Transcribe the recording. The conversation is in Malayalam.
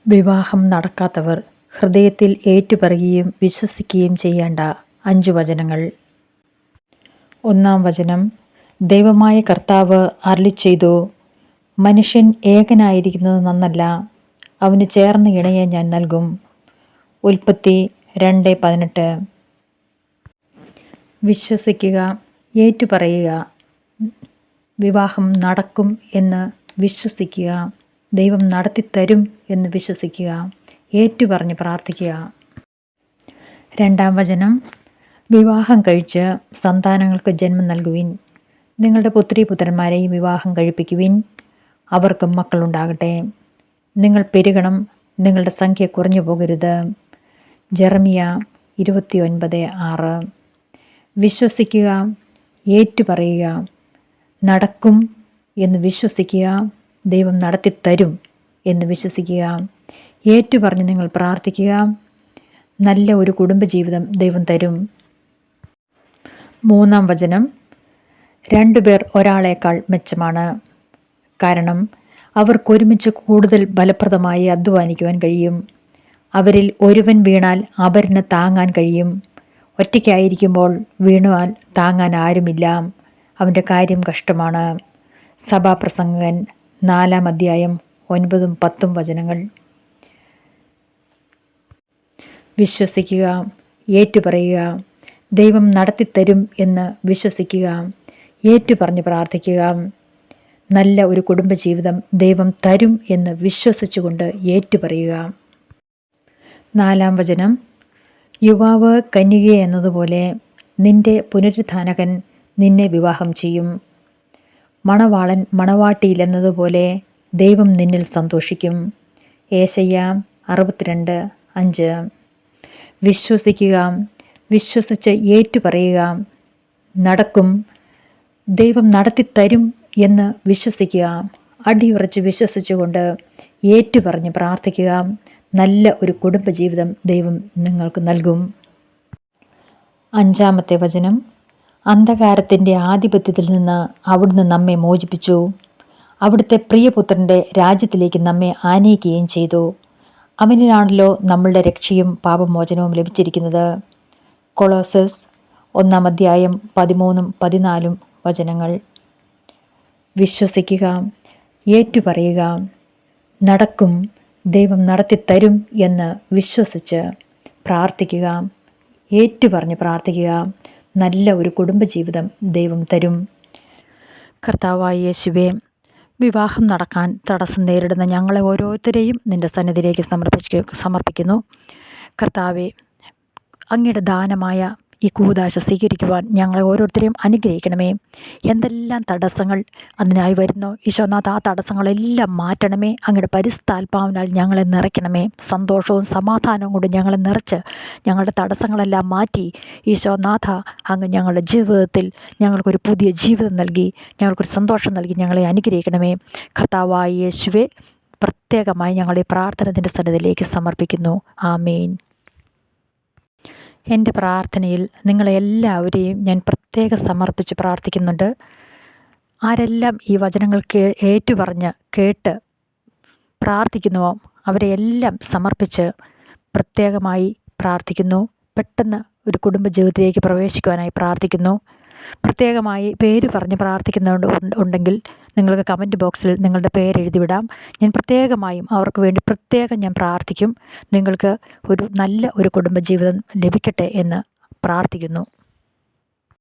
വിവാഹം നടക്കാത്തവർ ഹൃദയത്തിൽ ഏറ്റുപറയുകയും വിശ്വസിക്കുകയും ചെയ്യേണ്ട 5 വചനങ്ങൾ. 1-ാം വചനം. ദൈവമായ കർത്താവ് അരുളിച്ചെയ്തു, മനുഷ്യൻ ഏകനായിരിക്കുന്നത് നന്നല്ല, അവന് ചേർന്ന് ഇണയെ ഞാൻ നൽകും. ഉൽപ്പത്തി 2:18. വിശ്വസിക്കുക, ഏറ്റുപറയുക. വിവാഹം നടക്കും എന്ന് വിശ്വസിക്കുക. ദൈവം നടത്തിത്തരും എന്ന് വിശ്വസിക്കുക. ഏറ്റുപറഞ്ഞ് പ്രാർത്ഥിക്കുക. 2-ാം വചനം. വിവാഹം കഴിച്ച് സന്താനങ്ങൾക്ക് ജന്മം നൽകുവിൻ. നിങ്ങളുടെ പുത്രീപുത്രന്മാരെയും വിവാഹം കഴിപ്പിക്കുവിൻ, അവർക്കും മക്കളുണ്ടാകട്ടെ. നിങ്ങൾ പെരുകണം, നിങ്ങളുടെ സംഖ്യ കുറഞ്ഞു പോകരുത്. ജെറമിയ 29:6. വിശ്വസിക്കുക, ഏറ്റുപറയുക. നടക്കും എന്ന് വിശ്വസിക്കുക. ദൈവം നടത്തിത്തരും എന്ന് വിശ്വസിക്കുക. ഏറ്റുപറഞ്ഞ് നിങ്ങൾ പ്രാർത്ഥിക്കുക. നല്ല ഒരു കുടുംബജീവിതം ദൈവം തരും. 3-ാം വചനം. 2 പേർ ഒരാളേക്കാൾ മെച്ചമാണ്. കാരണം അവർക്കൊരുമിച്ച് കൂടുതൽ ഫലപ്രദമായി അധ്വാനിക്കുവാൻ കഴിയും. അവരിൽ ഒരുവൻ വീണാൽ അപരന് താങ്ങാൻ കഴിയും. ഒറ്റയ്ക്കായിരിക്കുമ്പോൾ വീണാൽ താങ്ങാൻ ആരുമില്ല. അവൻ്റെ കാര്യം കഷ്ടമാണ്. സഭാപ്രസംഗകൻ 4-ാം അധ്യായം 9-10 വചനങ്ങൾ. വിശ്വസിക്കുക, ഏറ്റുപറയുക. ദൈവം നടത്തിത്തരും എന്ന് വിശ്വസിക്കുക. ഏറ്റുപറഞ്ഞ് പ്രാർത്ഥിക്കുക. നല്ല ഒരു കുടുംബജീവിതം ദൈവം തരും എന്ന് വിശ്വസിച്ചുകൊണ്ട് ഏറ്റുപറയുക. 4-ാം വചനം. യുവാവ് കന്യകയെ എന്നതുപോലെ നിന്റെ പുനരുത്ഥാനകൻ നിന്നെ വിവാഹം ചെയ്യും. മണവാളൻ മണവാട്ടിയിൽ എന്നതുപോലെ ദൈവം നിന്നിൽ സന്തോഷിക്കും. ഏശയ്യ 62:5. വിശ്വസിക്കുക, വിശ്വസിച്ച് ഏറ്റുപറയുക. നടക്കും, ദൈവം നടത്തിത്തരും എന്ന് വിശ്വസിക്കുക. അടിയുറച്ച് വിശ്വസിച്ചുകൊണ്ട് ഏറ്റുപറഞ്ഞ് പ്രാർത്ഥിക്കുക. നല്ല ഒരു കുടുംബജീവിതം ദൈവം നിങ്ങൾക്ക് നൽകും. 5-ാമത്തെ വചനം. അന്ധകാരത്തിൻ്റെ ആധിപത്യത്തിൽ നിന്ന് അവിടുന്ന് നമ്മെ മോചിപ്പിച്ചു. അവിടുത്തെ പ്രിയപുത്രൻ്റെ രാജ്യത്തിലേക്ക് നമ്മെ ആനയിക്കുകയും ചെയ്തു. അവനിലാണല്ലോ നമ്മളുടെ രക്ഷയും പാപമോചനവും ലഭിച്ചിരിക്കുന്നത്. കൊളോസസ് 1-ാം അധ്യായം 13-14 വചനങ്ങൾ. വിശ്വസിക്കുക, ഏറ്റുപറയുക. നടക്കും, ദൈവം നടത്തിത്തരും എന്ന് വിശ്വസിച്ച് പ്രാർത്ഥിക്കുക. ഏറ്റുപറഞ്ഞ് പ്രാർത്ഥിക്കുക. നല്ല ഒരു കുടുംബജീവിതം ദൈവം തരും. കർത്താവായ യേശുവേ, വിവാഹം നടക്കാൻ തടസ്സം നേരിടുന്ന ഞങ്ങളെ ഓരോരുത്തരെയും നിൻ്റെ സന്നിധിയിലേക്ക് സമർപ്പിക്കുന്നു. കർത്താവേ, അങ്ങയുടെ ദാനമായ ഈ കൂദാശ സ്വീകരിക്കുവാൻ ഞങ്ങളെ ഓരോരുത്തരെയും അനുഗ്രഹിക്കണമേ. എന്തെല്ലാം തടസ്സങ്ങൾ അതിനായി വരുന്നോ ഈശോനാഥ, ആ തടസ്സങ്ങളെല്ലാം മാറ്റണമേ. അങ്ങയുടെ പരിശുദ്ധാത്മാവിനാൽ ഞങ്ങളെ നിറയ്ക്കണമേ. സന്തോഷവും സമാധാനവും കൊണ്ട് ഞങ്ങളെ നിറച്ച് ഞങ്ങളുടെ തടസ്സങ്ങളെല്ലാം മാറ്റി ഈശോനാഥ, അങ്ങ് ഞങ്ങളുടെ ജീവിതത്തിൽ ഞങ്ങൾക്കൊരു പുതിയ ജീവിതം നൽകി, ഞങ്ങൾക്കൊരു സന്തോഷം നൽകി ഞങ്ങളെ അനുഗ്രഹിക്കണമേ. കർത്താവായ യേശുവേ, പ്രത്യേകമായി ഞങ്ങളുടെ പ്രാർത്ഥന നിൻ്റെ സന്നിധിയിലേക്ക് സമർപ്പിക്കുന്നു. ആമേൻ. എൻ്റെ പ്രാർത്ഥനയിൽ നിങ്ങളെല്ലാവരെയും ഞാൻ പ്രത്യേകം സമർപ്പിച്ച് പ്രാർത്ഥിക്കുന്നുണ്ട്. ആരെല്ലാം ഈ വചനങ്ങൾക്ക് ഏറ്റുപറഞ്ഞ് കേട്ട് പ്രാർത്ഥിക്കുന്നുവോ അവരെയെല്ലാം സമർപ്പിച്ച് പ്രത്യേകമായി പ്രാർത്ഥിക്കുന്നു. പെട്ടെന്ന് ഒരു കുടുംബജീവിതത്തിലേക്ക് പ്രവേശിക്കുവാനായി പ്രാർത്ഥിക്കുന്നു. പ്രത്യേകമായി പേര് പറഞ്ഞ് പ്രാർത്ഥിക്കുന്നുണ്ടെങ്കിൽ നിങ്ങൾക്ക് കമൻറ്റ് ബോക്സിൽ നിങ്ങളുടെ പേര് എഴുതിവിടാം. ഞാൻ പ്രത്യേകമായും അവർക്ക് വേണ്ടി പ്രത്യേകം ഞാൻ പ്രാർത്ഥിക്കും. നിങ്ങൾക്ക് ഒരു നല്ല ഒരു കുടുംബജീവിതം ലഭിക്കട്ടെ എന്ന് പ്രാർത്ഥിക്കുന്നു.